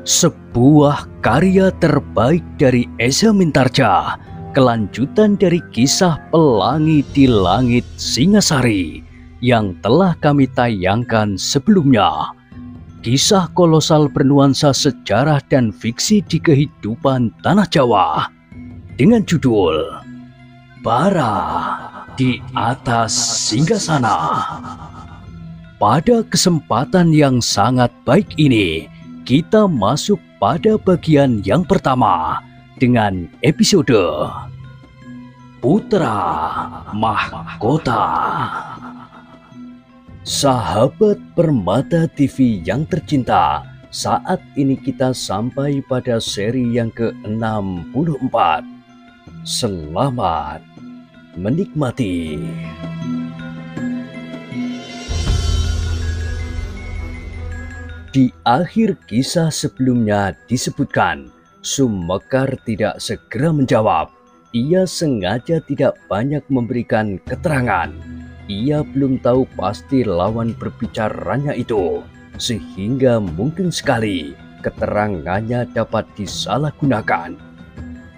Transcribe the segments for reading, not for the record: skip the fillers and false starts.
Sebuah karya terbaik dari Eza Mintarja, kelanjutan dari kisah Pelangi di Langit Singasari yang telah kami tayangkan sebelumnya. Kisah kolosal bernuansa sejarah dan fiksi di kehidupan tanah Jawa dengan judul Bara di Atas Singgasana. Pada kesempatan yang sangat baik ini, kita masuk pada bagian yang pertama dengan episode Putra Mahkota. Sahabat Permata TV yang tercinta, saat ini kita sampai pada seri yang ke-64. Selamat menikmati. Di akhir kisah sebelumnya disebutkan, Sumekar tidak segera menjawab. Ia sengaja tidak banyak memberikan keterangan. Ia belum tahu pasti lawan berbicaranya itu, sehingga mungkin sekali keterangannya dapat disalahgunakan.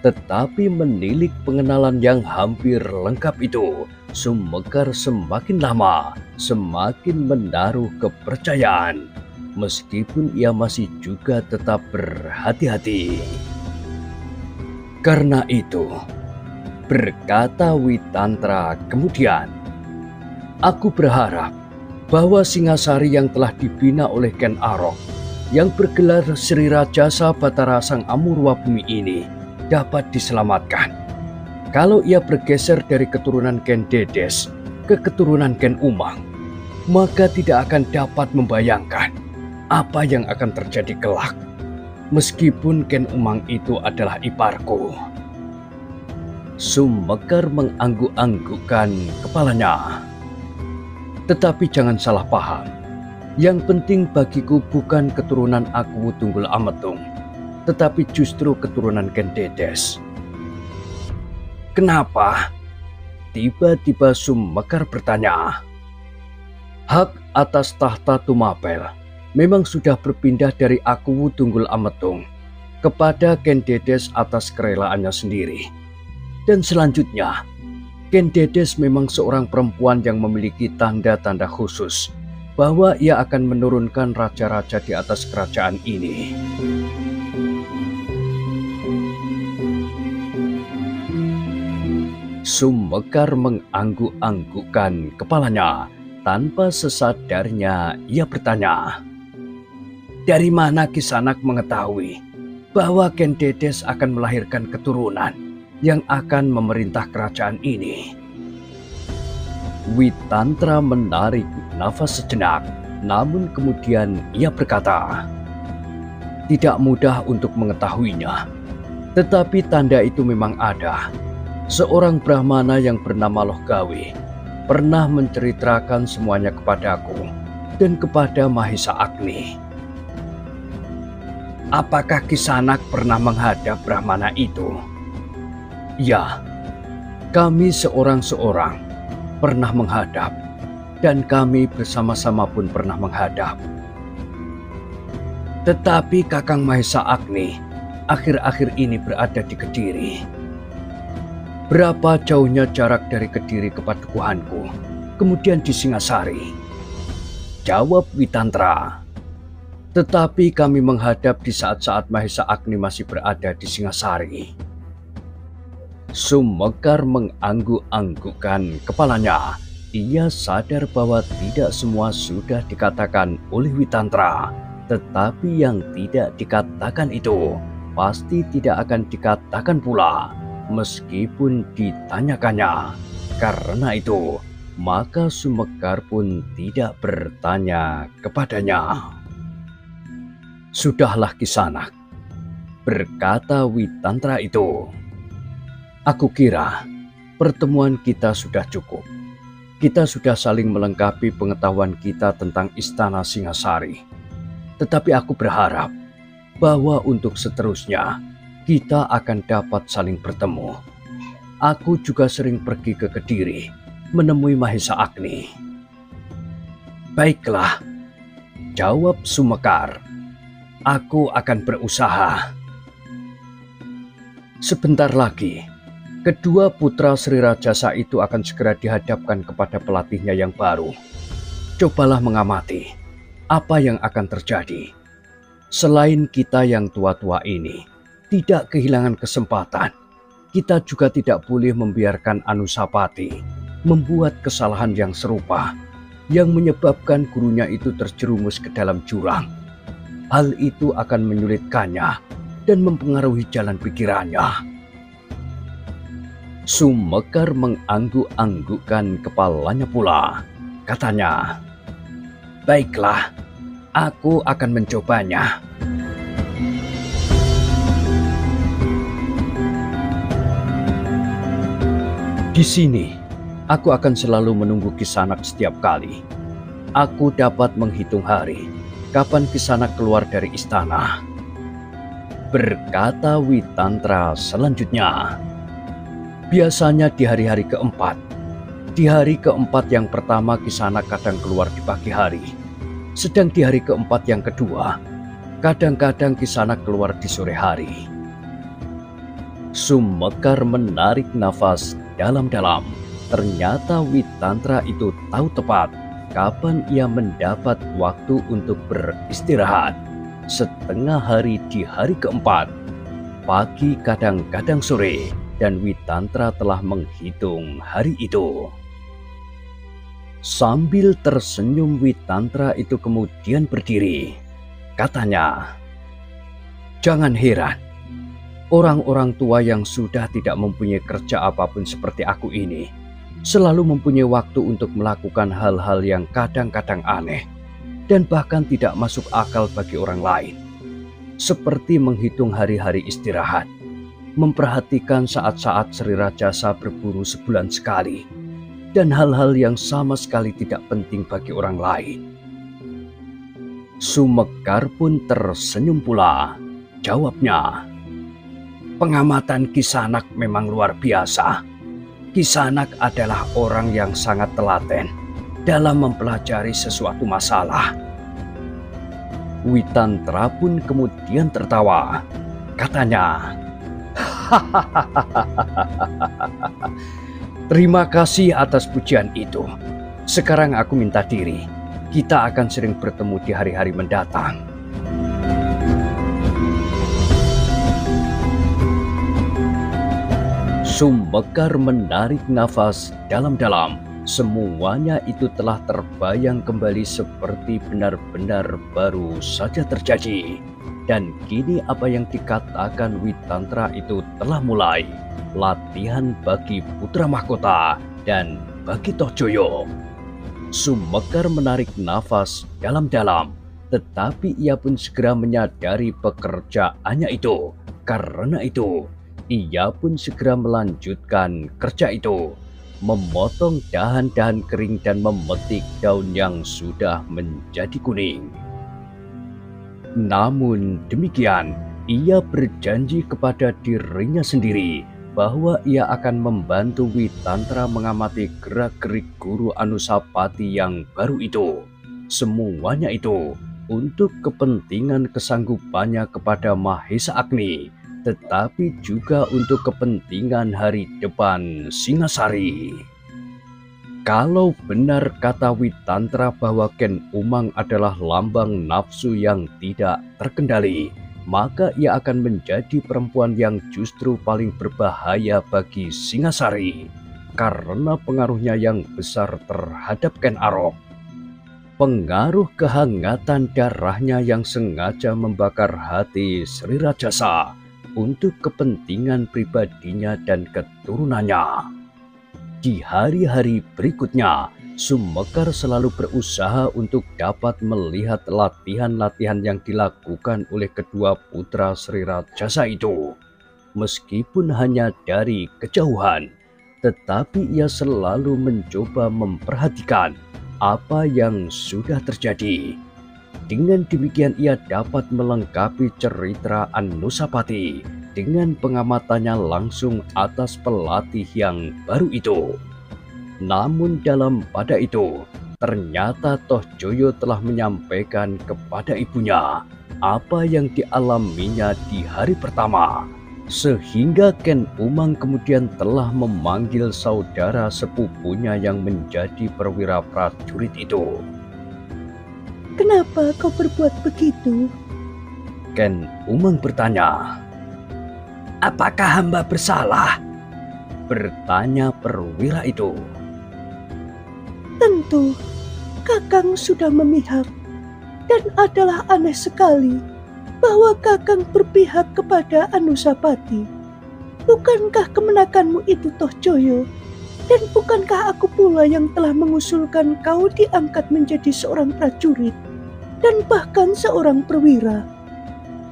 Tetapi menilik pengenalan yang hampir lengkap itu, Sumekar semakin lama semakin menaruh kepercayaan. Meskipun ia masih juga tetap berhati-hati. Karena itu, berkata Witantra kemudian, "Aku berharap bahwa Singasari yang telah dibina oleh Ken Arok, yang bergelar Sri Rajasa Batara Sang Amurwa Bumi ini dapat diselamatkan. Kalau ia bergeser dari keturunan Ken Dedes ke keturunan Ken Umang, maka tidak akan dapat membayangkan apa yang akan terjadi kelak, meskipun Ken Umang itu adalah iparku." Sumekar mengangguk-anggukkan kepalanya. "Tetapi jangan salah paham, yang penting bagiku bukan keturunan Aku Tunggul Ametung, tetapi justru keturunan Ken Dedes." "Kenapa?" tiba-tiba Sumekar bertanya. "Hak atas tahta Tumapel memang sudah berpindah dari Aku Tunggul Ametung kepada Ken Dedes atas kerelaannya sendiri. Dan selanjutnya, Ken Dedes memang seorang perempuan yang memiliki tanda-tanda khusus bahwa ia akan menurunkan raja-raja di atas kerajaan ini." Sumekar mengangguk-anggukkan kepalanya. Tanpa sesadarnya ia bertanya, "Dari mana Kisanak mengetahui bahwa Ken Dedes akan melahirkan keturunan yang akan memerintah kerajaan ini?" Witantra menarik nafas sejenak, namun kemudian ia berkata, "Tidak mudah untuk mengetahuinya, tetapi tanda itu memang ada. Seorang Brahmana yang bernama Lohgawe pernah menceritakan semuanya kepadaku dan kepada Mahisa Agni." "Apakah Kisanak pernah menghadap Brahmana itu?" "Ya, kami seorang-seorang pernah menghadap, dan kami bersama-sama pun pernah menghadap. Tetapi Kakang Mahisa Agni akhir-akhir ini berada di Kediri." "Berapa jauhnya jarak dari Kediri ke padukuhanku, kemudian di Singasari?" jawab Witantra. "Tetapi kami menghadap di saat-saat Mahisa Agni masih berada di Singasari." Sumekar mengangguk-anggukkan kepalanya. Ia sadar bahwa tidak semua sudah dikatakan oleh Witantra, tetapi yang tidak dikatakan itu pasti tidak akan dikatakan pula meskipun ditanyakannya. Karena itu, maka Sumekar pun tidak bertanya kepadanya. "Sudahlah Kisanak," berkata Witantra itu. "Aku kira pertemuan kita sudah cukup. Kita sudah saling melengkapi pengetahuan kita tentang Istana Singasari. Tetapi aku berharap bahwa untuk seterusnya kita akan dapat saling bertemu. Aku juga sering pergi ke Kediri menemui Mahisa Agni." "Baiklah," jawab Sumekar. Aku akan berusaha. Sebentar lagi, kedua putra Sri Rajasa itu akan segera dihadapkan kepada pelatihnya yang baru. Cobalah mengamati apa yang akan terjadi. Selain kita yang tua-tua ini tidak kehilangan kesempatan, kita juga tidak boleh membiarkan Anusapati membuat kesalahan yang serupa yang menyebabkan gurunya itu terjerumus ke dalam jurang. Hal itu akan menyulitkannya dan mempengaruhi jalan pikirannya. Sumekar mengangguk-anggukkan kepalanya pula. Katanya, "Baiklah, aku akan mencobanya." Di sini, aku akan selalu menunggu Kisanak setiap kali. Aku dapat menghitung hari kapan Kisanak keluar dari istana, berkata Witantra selanjutnya. Biasanya di hari-hari keempat. Di hari keempat yang pertama Kisanak kadang keluar di pagi hari. Sedang di hari keempat yang kedua, kadang-kadang Kisanak keluar di sore hari. Sumekar menarik nafas dalam-dalam. Ternyata Witantra itu tahu tepat kapan ia mendapat waktu untuk beristirahat. Setengah hari di hari keempat, pagi kadang-kadang sore, dan Witantra telah menghitung hari itu. Sambil tersenyum Witantra itu kemudian berdiri. Katanya, "Jangan heran, orang-orang tua yang sudah tidak mempunyai kerja apapun seperti aku ini selalu mempunyai waktu untuk melakukan hal-hal yang kadang-kadang aneh dan bahkan tidak masuk akal bagi orang lain. Seperti menghitung hari-hari istirahat, memperhatikan saat-saat Sri Rajasa berburu sebulan sekali, dan hal-hal yang sama sekali tidak penting bagi orang lain." Sumekar pun tersenyum pula. Jawabnya, "Pengamatan Kisanak memang luar biasa. Kisanak adalah orang yang sangat telaten dalam mempelajari sesuatu masalah." Witantra pun kemudian tertawa. Katanya, "Terima kasih atas pujian itu. Sekarang aku minta diri. Kita akan sering bertemu di hari-hari mendatang." Sumekar menarik nafas dalam-dalam. Semuanya itu telah terbayang kembali seperti benar-benar baru saja terjadi. Dan kini apa yang dikatakan Witantra itu telah mulai. Latihan bagi putra mahkota dan bagi Tohjoyo. Sumekar menarik nafas dalam-dalam. Tetapi ia pun segera menyadari pekerjaannya itu. Karena itu, ia pun segera melanjutkan kerja itu, memotong dahan-dahan kering dan memetik daun yang sudah menjadi kuning. Namun demikian, ia berjanji kepada dirinya sendiri bahwa ia akan membantu Witantra mengamati gerak-gerik guru Anusapati yang baru itu. Semuanya itu untuk kepentingan kesanggupannya kepada Mahesa Agni, tetapi juga untuk kepentingan hari depan Singasari. Kalau benar kata Witantra bahwa Ken Umang adalah lambang nafsu yang tidak terkendali, maka ia akan menjadi perempuan yang justru paling berbahaya bagi Singasari karena pengaruhnya yang besar terhadap Ken Arok. Pengaruh kehangatan darahnya yang sengaja membakar hati Sri Rajasa untuk kepentingan pribadinya dan keturunannya. Di hari-hari berikutnya, Sumekar selalu berusaha untuk dapat melihat latihan-latihan yang dilakukan oleh kedua putra Sri Rajasa itu. Meskipun hanya dari kejauhan, tetapi ia selalu mencoba memperhatikan apa yang sudah terjadi. Dengan demikian ia dapat melengkapi cerita Anusapati dengan pengamatannya langsung atas pelatih yang baru itu. Namun pada itu, ternyata Tohjoyo telah menyampaikan kepada ibunya apa yang dialaminya di hari pertama, sehingga Ken Umang kemudian telah memanggil saudara sepupunya yang menjadi perwira prajurit itu. Kenapa kau berbuat begitu? Ken Umang bertanya. Apakah hamba bersalah? Bertanya perwira itu. Tentu, Kakang sudah memihak, dan adalah aneh sekali bahwa Kakang berpihak kepada Anusapati. Bukankah kemenakanmu itu toh Joyo? Dan bukankah aku pula yang telah mengusulkan kau diangkat menjadi seorang prajurit dan bahkan seorang perwira?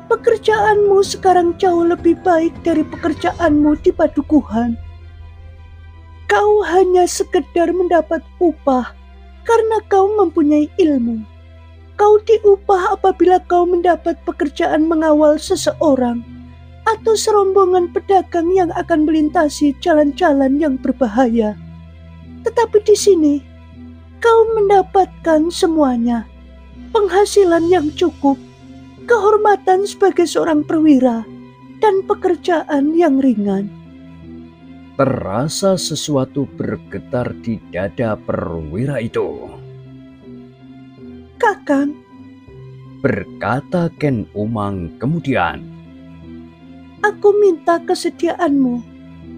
Pekerjaanmu sekarang jauh lebih baik dari pekerjaanmu di Padukuhan. Kau hanya sekedar mendapat upah karena kau mempunyai ilmu. Kau diupah apabila kau mendapat pekerjaan mengawal seseorang atau serombongan pedagang yang akan melintasi jalan-jalan yang berbahaya. Tetapi di sini, kau mendapatkan semuanya. Penghasilan yang cukup, kehormatan sebagai seorang perwira, dan pekerjaan yang ringan. Terasa sesuatu bergetar di dada perwira itu. Kakang, berkata Ken Umang kemudian. Aku minta kesediaanmu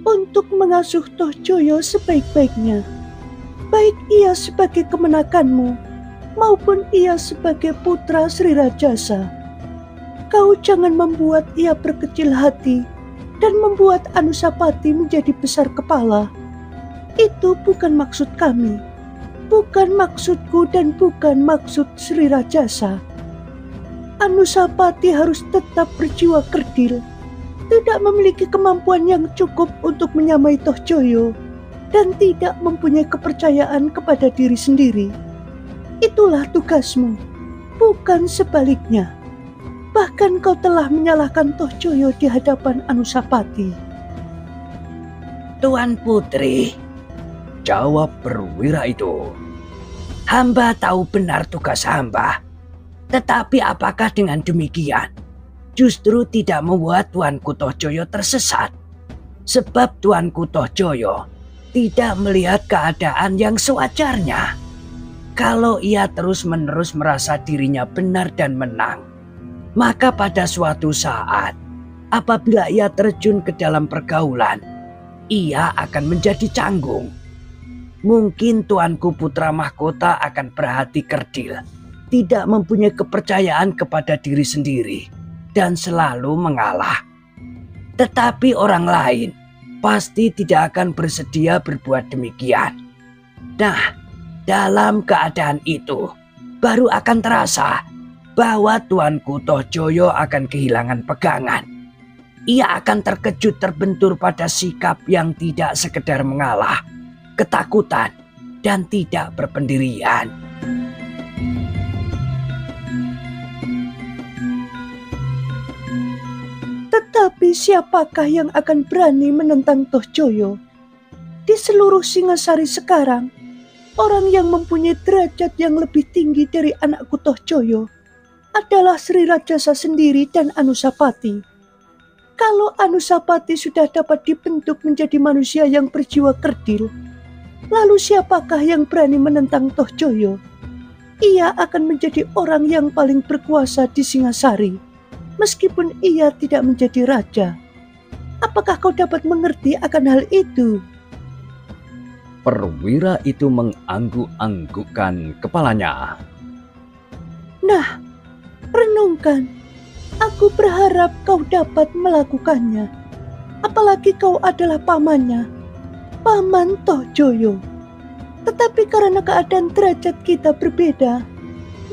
untuk mengasuh Toh Joyo sebaik-baiknya. Baik ia sebagai kemenakanmu, maupun ia sebagai putra Sri Rajasa. Kau jangan membuat ia berkecil hati dan membuat Anusapati menjadi besar kepala. Itu bukan maksud kami, bukan maksudku dan bukan maksud Sri Rajasa. Anusapati harus tetap berjiwa kerdil, tidak memiliki kemampuan yang cukup untuk menyamai Toh Joyo, dan tidak mempunyai kepercayaan kepada diri sendiri. Itulah tugasmu, bukan sebaliknya. Bahkan kau telah menyalahkan Toh Joyo di hadapan Anusapati. Tuan Putri, jawab perwira itu. Hamba tahu benar tugas hamba. Tetapi apakah dengan demikian justru tidak membuat Tuanku Toh Joyo tersesat? Sebab Tuanku Toh Joyo tidak melihat keadaan yang sewajarnya. Kalau ia terus-menerus merasa dirinya benar dan menang, maka pada suatu saat, apabila ia terjun ke dalam pergaulan, ia akan menjadi canggung. Mungkin Tuanku Putra Mahkota akan berhati kerdil, tidak mempunyai kepercayaan kepada diri sendiri, dan selalu mengalah. Tetapi orang lain pasti tidak akan bersedia berbuat demikian. Nah, dalam keadaan itu, baru akan terasa bahwa Tuanku Toh Joyo akan kehilangan pegangan. Ia akan terkejut terbentur pada sikap yang tidak sekedar mengalah, ketakutan, dan tidak berpendirian. Tetapi siapakah yang akan berani menentang Toh Joyo? Di seluruh Singasari sekarang, orang yang mempunyai derajat yang lebih tinggi dari anakku Toh Joyo adalah Sri Rajasa sendiri dan Anusapati. Kalau Anusapati sudah dapat dibentuk menjadi manusia yang berjiwa kerdil, lalu siapakah yang berani menentang Toh Joyo? Ia akan menjadi orang yang paling berkuasa di Singasari, meskipun ia tidak menjadi raja. Apakah kau dapat mengerti akan hal itu? Perwira itu mengangguk-anggukkan kepalanya. Nah, renungkan. Aku berharap kau dapat melakukannya. Apalagi kau adalah pamannya, Paman Toh Joyo. Tetapi karena keadaan derajat kita berbeda,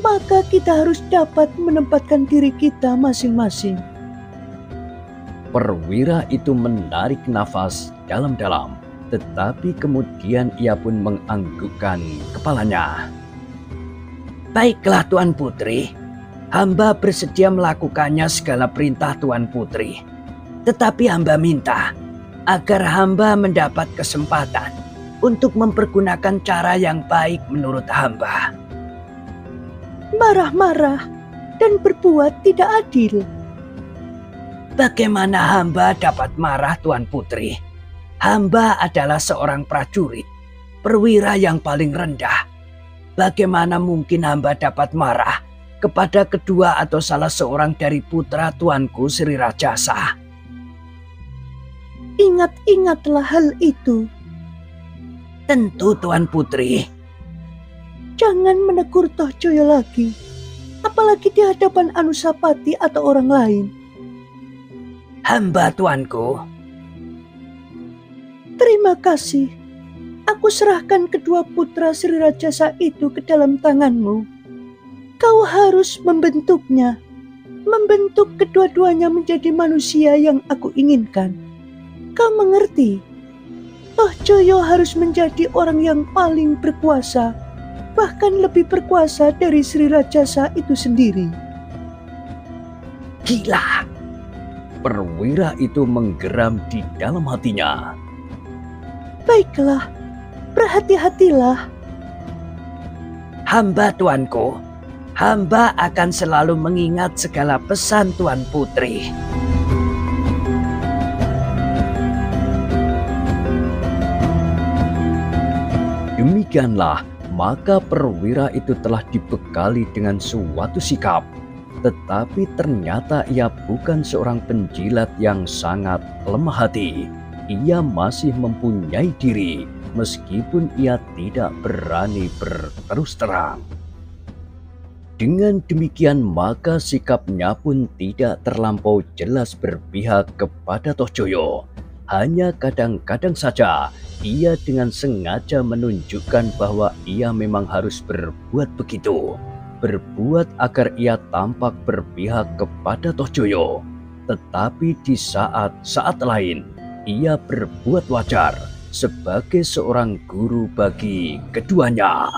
maka kita harus dapat menempatkan diri kita masing-masing. Perwira itu menarik nafas dalam-dalam, tetapi kemudian ia pun menganggukkan kepalanya. Baiklah Tuan Putri, hamba bersedia melakukannya segala perintah Tuan Putri. Tetapi hamba minta agar hamba mendapat kesempatan untuk mempergunakan cara yang baik menurut hamba. Marah-marah, dan berbuat tidak adil. Bagaimana hamba dapat marah, Tuan Putri? Hamba adalah seorang prajurit, perwira yang paling rendah. Bagaimana mungkin hamba dapat marah kepada kedua atau salah seorang dari putra tuanku Sri Rajasa? Ingat-ingatlah hal itu. Tentu, Tuan Putri. Jangan menegur Toh Joyo lagi, apalagi di hadapan Anusapati atau orang lain. Hamba, tuanku. Terima kasih. Aku serahkan kedua putra Sri Rajasa itu ke dalam tanganmu. Kau harus membentuknya, membentuk kedua-duanya menjadi manusia yang aku inginkan. Kau mengerti? Toh Joyo harus menjadi orang yang paling berkuasa, bahkan lebih berkuasa dari Sri Rajasa itu sendiri. Gila. Perwira itu menggeram di dalam hatinya. Baiklah, berhati-hatilah. Hamba, tuanku. Hamba akan selalu mengingat segala pesan Tuan Putri. Demikianlah, maka perwira itu telah dibekali dengan suatu sikap. Tetapi ternyata ia bukan seorang penjilat yang sangat lemah hati. Ia masih mempunyai diri, meskipun ia tidak berani berterus terang. Dengan demikian maka sikapnya pun tidak terlampau jelas berpihak kepada Toh Joyo. Hanya kadang-kadang saja ia dengan sengaja menunjukkan bahwa ia memang harus berbuat begitu. Berbuat agar ia tampak berpihak kepada Toh Joyo. Tetapi di saat-saat lain, ia berbuat wajar sebagai seorang guru bagi keduanya.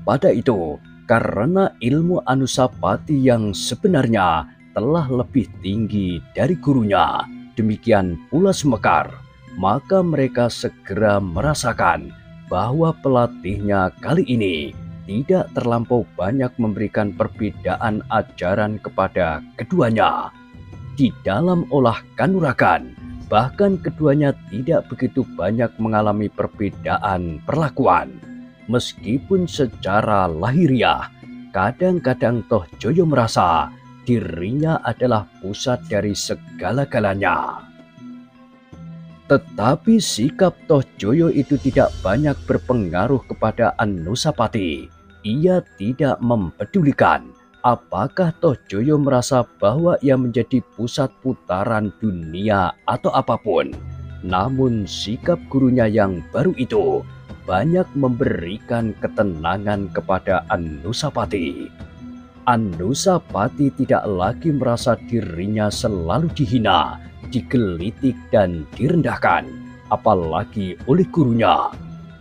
Pada itu, karena ilmu Anusapati yang sebenarnya telah lebih tinggi dari gurunya, demikian pula Semekar, maka mereka segera merasakan bahwa pelatihnya kali ini tidak terlampau banyak memberikan perbedaan ajaran kepada keduanya. Di dalam olah kanuragan, bahkan keduanya tidak begitu banyak mengalami perbedaan perlakuan. Meskipun secara lahiriah, kadang-kadang Toh Joyo merasa dirinya adalah pusat dari segala-galanya. Tetapi sikap Toh Joyo itu tidak banyak berpengaruh kepada Anusapati. Ia tidak mempedulikan apakah Toh Joyo merasa bahwa ia menjadi pusat putaran dunia atau apapun. Namun sikap gurunya yang baru itu banyak memberikan ketenangan kepada Anusapati. Anusapati tidak lagi merasa dirinya selalu dihina, digelitik dan direndahkan, apalagi oleh gurunya.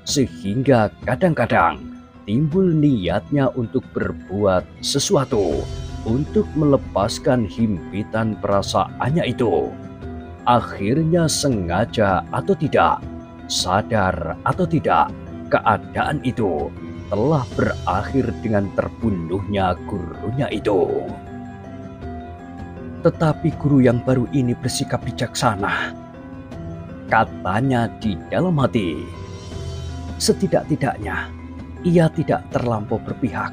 Sehingga kadang-kadang timbul niatnya untuk berbuat sesuatu, untuk melepaskan himpitan perasaannya itu. Akhirnya sengaja atau tidak, sadar atau tidak, keadaan itu telah berakhir dengan terbunuhnya gurunya itu. Tetapi guru yang baru ini bersikap bijaksana. Katanya di dalam hati, setidak-tidaknya ia tidak terlampau berpihak.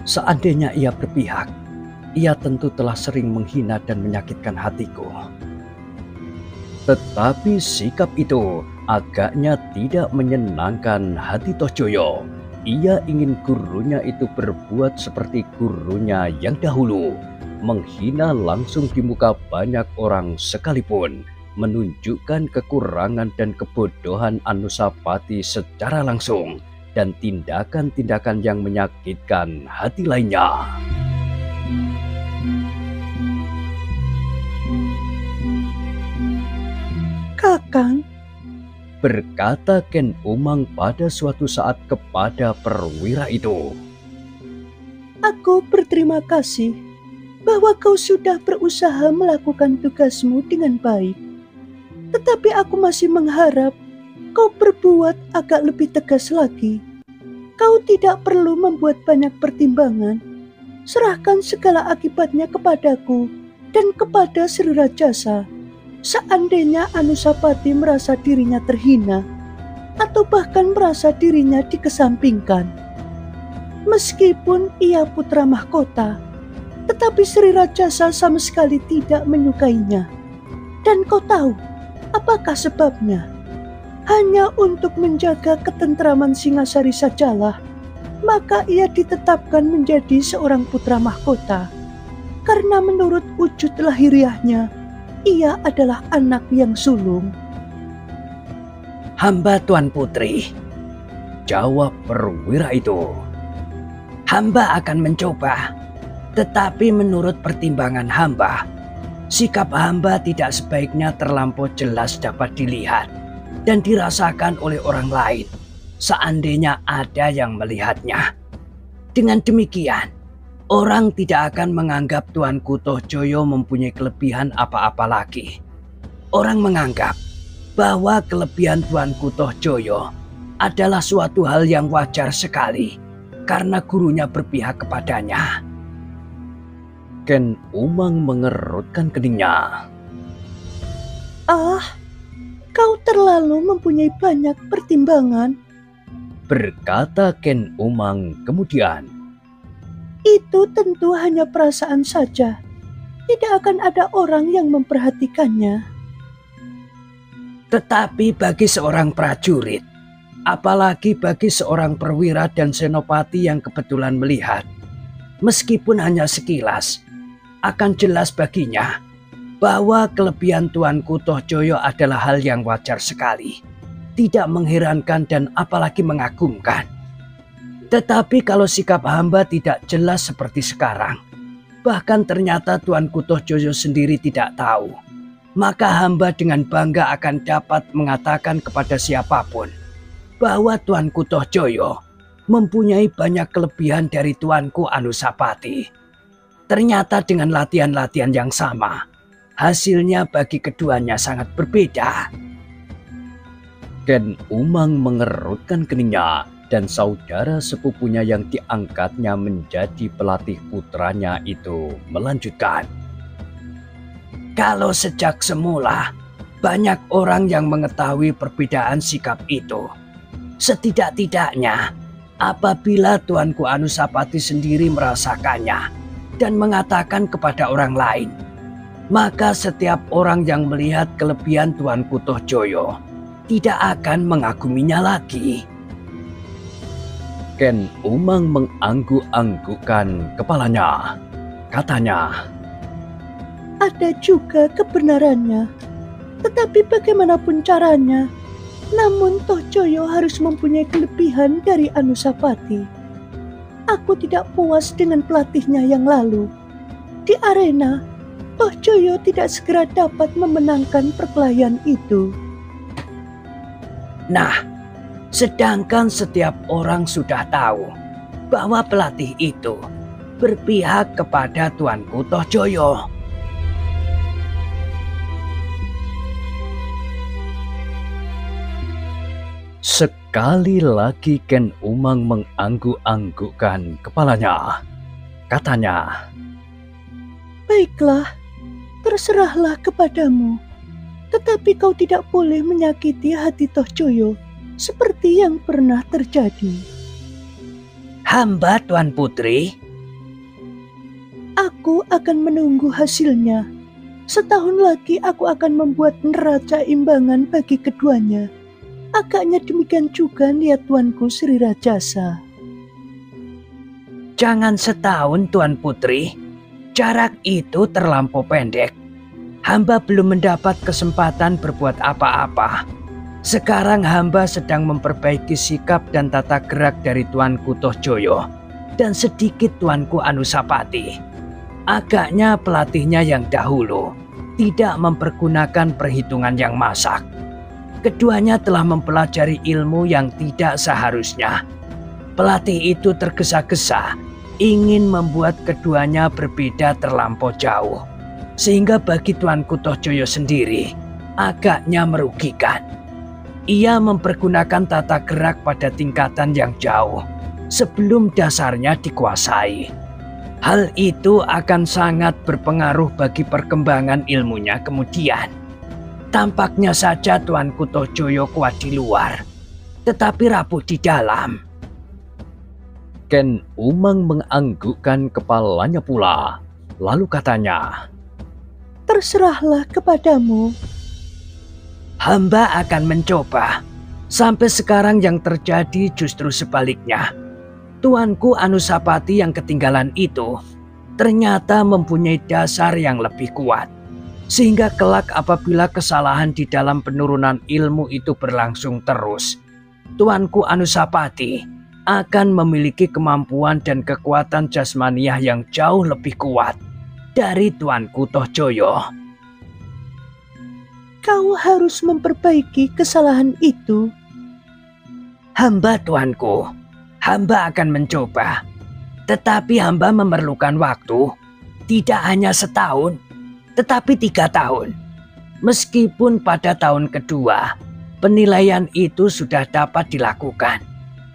Seandainya ia berpihak, ia tentu telah sering menghina dan menyakitkan hatiku. Tetapi sikap itu agaknya tidak menyenangkan hati Toh Joyo. Ia ingin gurunya itu berbuat seperti gurunya yang dahulu, menghina langsung di muka banyak orang sekalipun, menunjukkan kekurangan dan kebodohan Anusapati secara langsung, dan tindakan-tindakan yang menyakitkan hati lainnya. Kakang, berkata Ken Umang pada suatu saat kepada perwira itu, aku berterima kasih bahwa kau sudah berusaha melakukan tugasmu dengan baik. Tetapi aku masih mengharap kau berbuat agak lebih tegas lagi. Kau tidak perlu membuat banyak pertimbangan. Serahkan segala akibatnya kepadaku dan kepada Sri Rajasa. Seandainya Anusapati merasa dirinya terhina, atau bahkan merasa dirinya dikesampingkan. Meskipun ia putra mahkota, tetapi Sri Rajasa sama sekali tidak menyukainya. Dan kau tahu apakah sebabnya? Hanya untuk menjaga ketentraman Singasari sajalah, maka ia ditetapkan menjadi seorang putra mahkota. Karena menurut wujud lahiriahnya, ia adalah anak yang sulung. Hamba Tuan Putri, jawab perwira itu. Hamba akan mencoba, tetapi menurut pertimbangan hamba, sikap hamba tidak sebaiknya terlampau jelas dapat dilihat dan dirasakan oleh orang lain, seandainya ada yang melihatnya. Dengan demikian, orang tidak akan menganggap Tuanku Tohjoyo mempunyai kelebihan apa-apa lagi. Orang menganggap bahwa kelebihan Tuanku Tohjoyo adalah suatu hal yang wajar sekali karena gurunya berpihak kepadanya. Ken Umang mengerutkan keningnya. Kau terlalu mempunyai banyak pertimbangan, berkata Ken Umang kemudian. Itu tentu hanya perasaan saja. Tidak akan ada orang yang memperhatikannya. Tetapi bagi seorang prajurit, apalagi bagi seorang perwira dan senopati yang kebetulan melihat, meskipun hanya sekilas, akan jelas baginya bahwa kelebihan Tuanku Tohjoyo adalah hal yang wajar sekali, tidak mengherankan dan apalagi mengagumkan. Tetapi kalau sikap hamba tidak jelas seperti sekarang, bahkan ternyata Tuanku Tohjoyo sendiri tidak tahu, maka hamba dengan bangga akan dapat mengatakan kepada siapapun bahwa Tuanku Tohjoyo mempunyai banyak kelebihan dari Tuanku Anusapati. Ternyata dengan latihan-latihan yang sama, hasilnya bagi keduanya sangat berbeda. Ken Umang mengerutkan keningnya dan saudara sepupunya yang diangkatnya menjadi pelatih putranya itu melanjutkan. Kalau sejak semula banyak orang yang mengetahui perbedaan sikap itu, setidak-tidaknya apabila Tuanku Anusapati sendiri merasakannya dan mengatakan kepada orang lain, maka setiap orang yang melihat kelebihan Tuanku Tohjoyo tidak akan mengaguminya lagi. Ken Umang mengangguk-anggukkan kepalanya. Katanya, ada juga kebenarannya. Tetapi bagaimanapun caranya, namun Tohjoyo harus mempunyai kelebihan dari Anusapati. Aku tidak puas dengan pelatihnya yang lalu. Di arena, Tohjoyo tidak segera dapat memenangkan perkelahian itu. Nah, sedangkan setiap orang sudah tahu bahwa pelatih itu berpihak kepada Tuanku Tohjoyo. Sekali lagi Ken Umang mengangguk-anggukkan kepalanya. Katanya, baiklah, terserahlah kepadamu. Tetapi kau tidak boleh menyakiti hati Tohjoyo seperti yang pernah terjadi. Hamba Tuan Putri, aku akan menunggu hasilnya. Setahun lagi aku akan membuat neraca imbangan bagi keduanya. Agaknya demikian juga niat Tuanku Sri Rajasa. Jangan setahun Tuan Putri, jarak itu terlampau pendek. Hamba belum mendapat kesempatan berbuat apa-apa. Sekarang hamba sedang memperbaiki sikap dan tata gerak dari Tuanku Tohjoyo dan sedikit Tuanku Anusapati. Agaknya pelatihnya yang dahulu tidak mempergunakan perhitungan yang masak. Keduanya telah mempelajari ilmu yang tidak seharusnya. Pelatih itu tergesa-gesa ingin membuat keduanya berbeda terlampau jauh. Sehingga bagi Tuanku Tohjoyo sendiri agaknya merugikan. Ia mempergunakan tata gerak pada tingkatan yang jauh sebelum dasarnya dikuasai. Hal itu akan sangat berpengaruh bagi perkembangan ilmunya kemudian. Tampaknya saja Tuanku Tohjoyo kuat di luar, tetapi rapuh di dalam. Ken Umang menganggukkan kepalanya pula, lalu katanya, "Terserahlah kepadamu." Hamba akan mencoba. Sampai sekarang yang terjadi justru sebaliknya. Tuanku Anusapati yang ketinggalan itu ternyata mempunyai dasar yang lebih kuat. Sehingga kelak apabila kesalahan di dalam penurunan ilmu itu berlangsung terus, Tuanku Anusapati akan memiliki kemampuan dan kekuatan jasmaniah yang jauh lebih kuat dari Tuanku Tohjoyo. Kau harus memperbaiki kesalahan itu. Hamba Tuanku, hamba akan mencoba. Tetapi hamba memerlukan waktu, tidak hanya setahun, tetapi 3 tahun. Meskipun pada tahun kedua, penilaian itu sudah dapat dilakukan,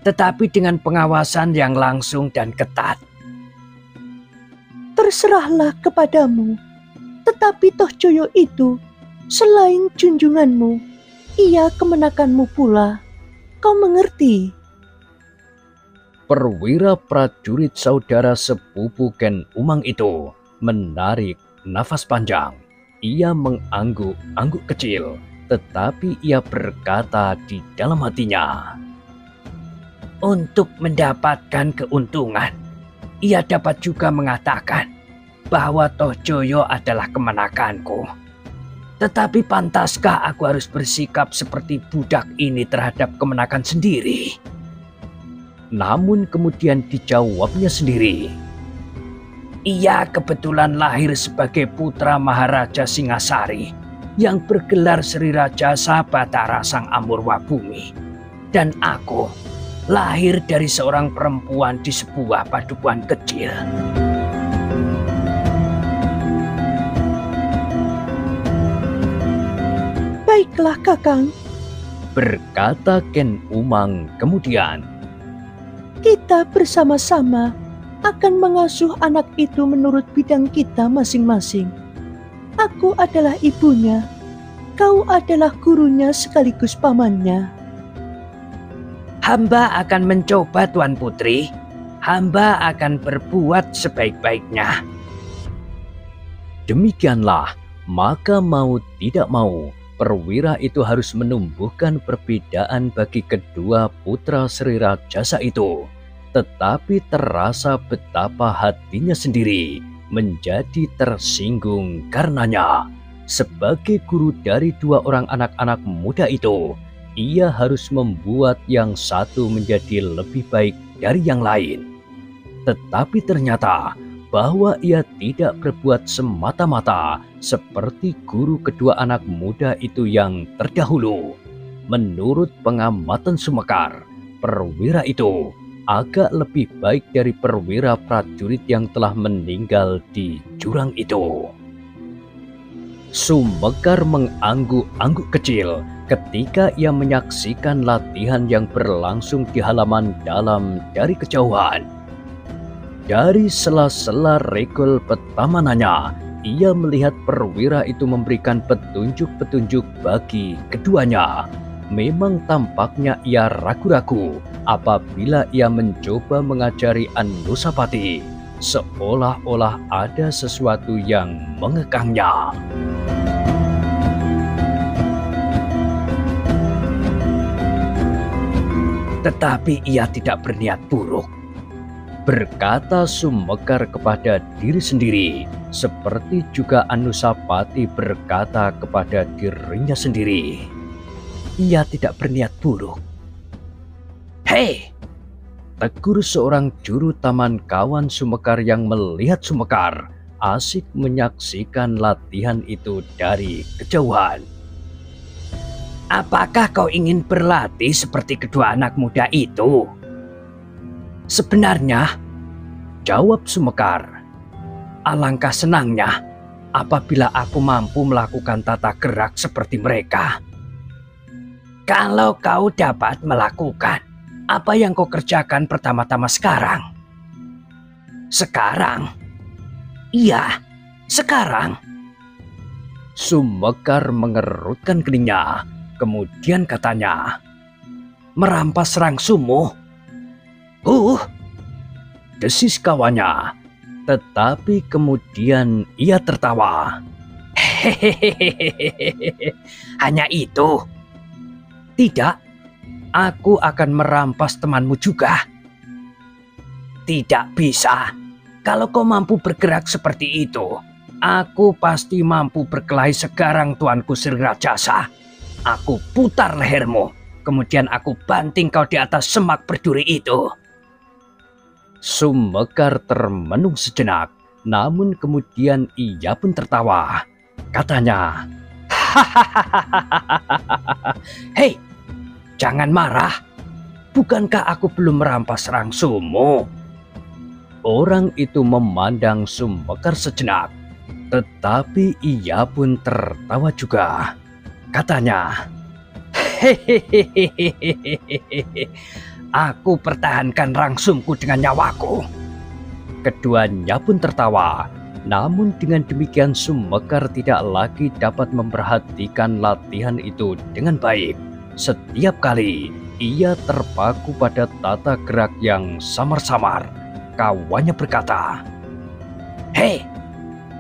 tetapi dengan pengawasan yang langsung dan ketat. Terserahlah kepadamu. Tetapi Tohjoyo itu, selain junjunganmu, ia kemenakanmu pula. Kau mengerti? perwira prajurit saudara sepupu Ken Umang itu menarik nafas panjang. Ia mengangguk-angguk kecil, tetapi ia berkata di dalam hatinya, Untuk mendapatkan keuntungan, ia dapat juga mengatakan bahwa Tohjoyo adalah kemenakanku. Tetapi pantaskah aku harus bersikap seperti budak ini terhadap kemenakan sendiri? Namun kemudian dijawabnya sendiri. Ia kebetulan lahir sebagai putra Maharaja Singasari yang bergelar Sri Raja Sabatara Sang Amurwabumi. Dan aku lahir dari seorang perempuan di sebuah padukuhan kecil. Baiklah Kakang, Berkata Ken Umang kemudian. kita bersama-sama akan mengasuh anak itu menurut bidang kita masing-masing. Aku adalah ibunya, kau adalah gurunya sekaligus pamannya. Hamba akan mencoba, Tuan Putri. Hamba akan berbuat sebaik-baiknya. Demikianlah, maka mau tidak mau, perwira itu harus menumbuhkan perbedaan bagi kedua putra Sri Rajasa itu. Tetapi terasa betapa hatinya sendiri menjadi tersinggung karenanya. Sebagai guru dari 2 orang anak-anak muda itu, ia harus membuat yang satu menjadi lebih baik dari yang lain. Tetapi ternyata bahwa ia tidak berbuat semata-mata seperti guru kedua anak muda itu yang terdahulu. Menurut pengamatan Sumekar, perwira itu agak lebih baik dari perwira prajurit yang telah meninggal di jurang itu. Sumekar mengangguk-angguk kecil ketika ia menyaksikan latihan yang berlangsung di halaman dalam dari kejauhan. Dari sela-sela regol petamanannya, ia melihat perwira itu memberikan petunjuk-petunjuk bagi keduanya. Memang tampaknya ia ragu-ragu apabila ia mencoba mengajari Anusapati, seolah-olah ada sesuatu yang mengekangnya. Tetapi ia tidak berniat buruk. Berkata Sumekar kepada diri sendiri, seperti juga Anusapati berkata kepada dirinya sendiri. Ia tidak berniat buruk. Hei! Tegur seorang juru taman kawan Sumekar yang melihat Sumekar asik menyaksikan latihan itu dari kejauhan. Apakah kau ingin berlatih seperti kedua anak muda itu? Sebenarnya, Jawab Sumekar. alangkah senangnya apabila aku mampu melakukan tata gerak seperti mereka. Kalau kau dapat melakukan, Apa yang kau kerjakan pertama-tama sekarang? Sekarang? Iya, sekarang. Sumekar mengerutkan keningnya, kemudian katanya, Merampas rangsumu? Desis kawannya, tetapi kemudian ia tertawa. Hehehe, hanya itu? Tidak, aku akan merampas temanmu juga. Tidak bisa. Kalau kau mampu bergerak seperti itu, aku pasti mampu berkelahi sekarang, Tuanku Sri Rajasa. Aku putar lehermu, kemudian aku banting kau di atas semak berduri itu. Sumekar termenung sejenak, namun kemudian ia pun tertawa. Katanya, Hei, jangan marah. Bukankah aku belum merampas rangsumu? Orang itu memandang Sumekar sejenak, tetapi ia pun tertawa juga. Katanya, Hehehe, aku pertahankan rangsumku dengan nyawaku. Keduanya pun tertawa. Namun dengan demikian Sumekar tidak lagi dapat memperhatikan latihan itu dengan baik. Setiap kali ia terpaku pada tata gerak yang samar-samar. Kawannya berkata, Hei,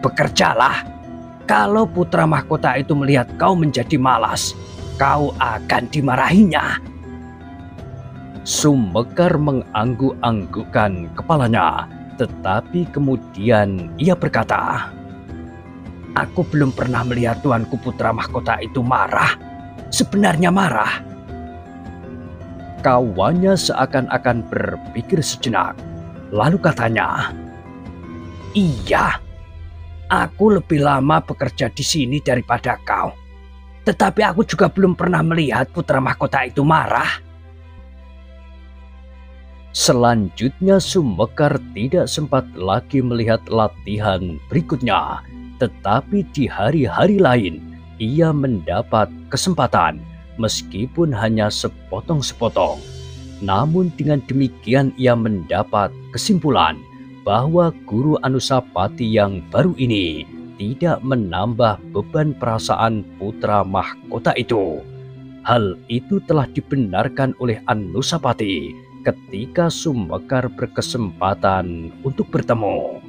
bekerjalah. Kalau putra mahkota itu melihat kau menjadi malas, kau akan dimarahinya. Sumekar mengangguk-anggukkan kepalanya, tetapi kemudian ia berkata, Aku belum pernah melihat tuanku putra mahkota itu marah. Sebenarnya marah. Kawannya seakan-akan berpikir sejenak. Lalu katanya, Iya, aku lebih lama bekerja di sini daripada kau. Tetapi aku juga belum pernah melihat putra mahkota itu marah. Selanjutnya Sumekar tidak sempat lagi melihat latihan berikutnya. Tetapi di hari-hari lain ia mendapat kesempatan meskipun hanya sepotong-sepotong. Namun dengan demikian ia mendapat kesimpulan bahwa Guru Anusapati yang baru ini tidak menambah beban perasaan putra mahkota itu. Hal itu telah dibenarkan oleh Anusapati ketika Sumekar berkesempatan untuk bertemu.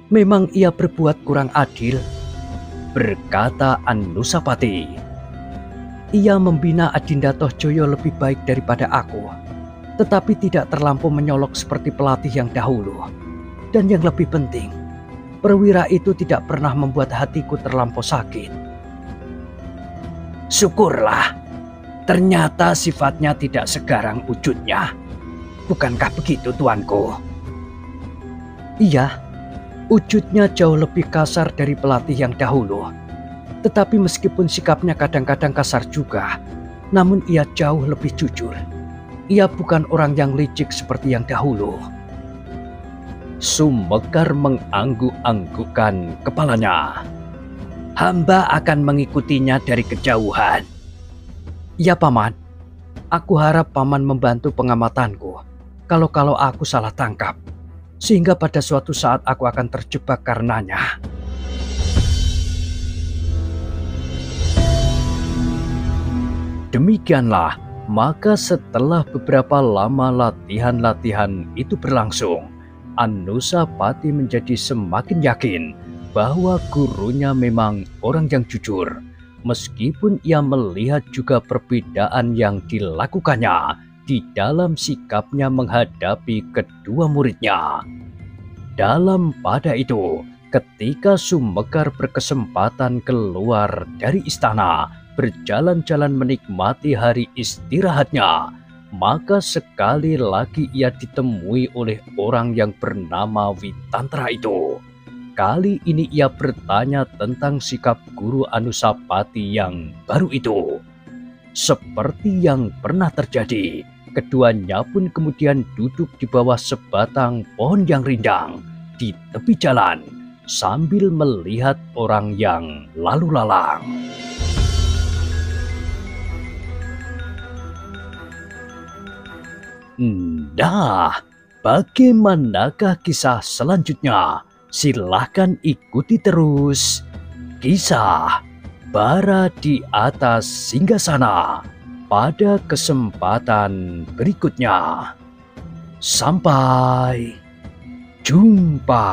Memang ia berbuat kurang adil, berkata Anusapati. Ia membina Adinda Tohjoyo lebih baik daripada aku, tetapi tidak terlampau menyolok seperti pelatih yang dahulu. Dan yang lebih penting, perwira itu tidak pernah membuat hatiku terlampau sakit. Syukurlah, ternyata sifatnya tidak segarang wujudnya. Bukankah begitu, tuanku? Iya, wujudnya jauh lebih kasar dari pelatih yang dahulu. Tetapi meskipun sikapnya kadang-kadang kasar juga, namun ia jauh lebih jujur. Ia bukan orang yang licik seperti yang dahulu. Sumekar mengangguk-anggukkan kepalanya. Hamba akan mengikutinya dari kejauhan. Ya, Paman. Aku harap Paman membantu pengamatanku kalau aku salah tangkap, sehingga pada suatu saat aku akan terjebak karenanya. Demikianlah, maka setelah beberapa lama latihan-latihan itu berlangsung, Anusapati menjadi semakin yakin bahwa gurunya memang orang yang jujur, meskipun ia melihat juga perbedaan yang dilakukannya di dalam sikapnya menghadapi kedua muridnya. Dalam pada itu, ketika Sumekar berkesempatan keluar dari istana, berjalan-jalan menikmati hari istirahatnya, maka sekali lagi ia ditemui oleh orang yang bernama Witantra itu. Kali ini ia bertanya tentang sikap Guru Anusapati yang baru itu. Seperti yang pernah terjadi, keduanya pun kemudian duduk di bawah sebatang pohon yang rindang di tepi jalan sambil melihat orang yang lalu lalang. Nah, bagaimanakah kisah selanjutnya? Silahkan ikuti terus. Kisah Bara di Atas Singgasana pada kesempatan berikutnya. Sampai jumpa.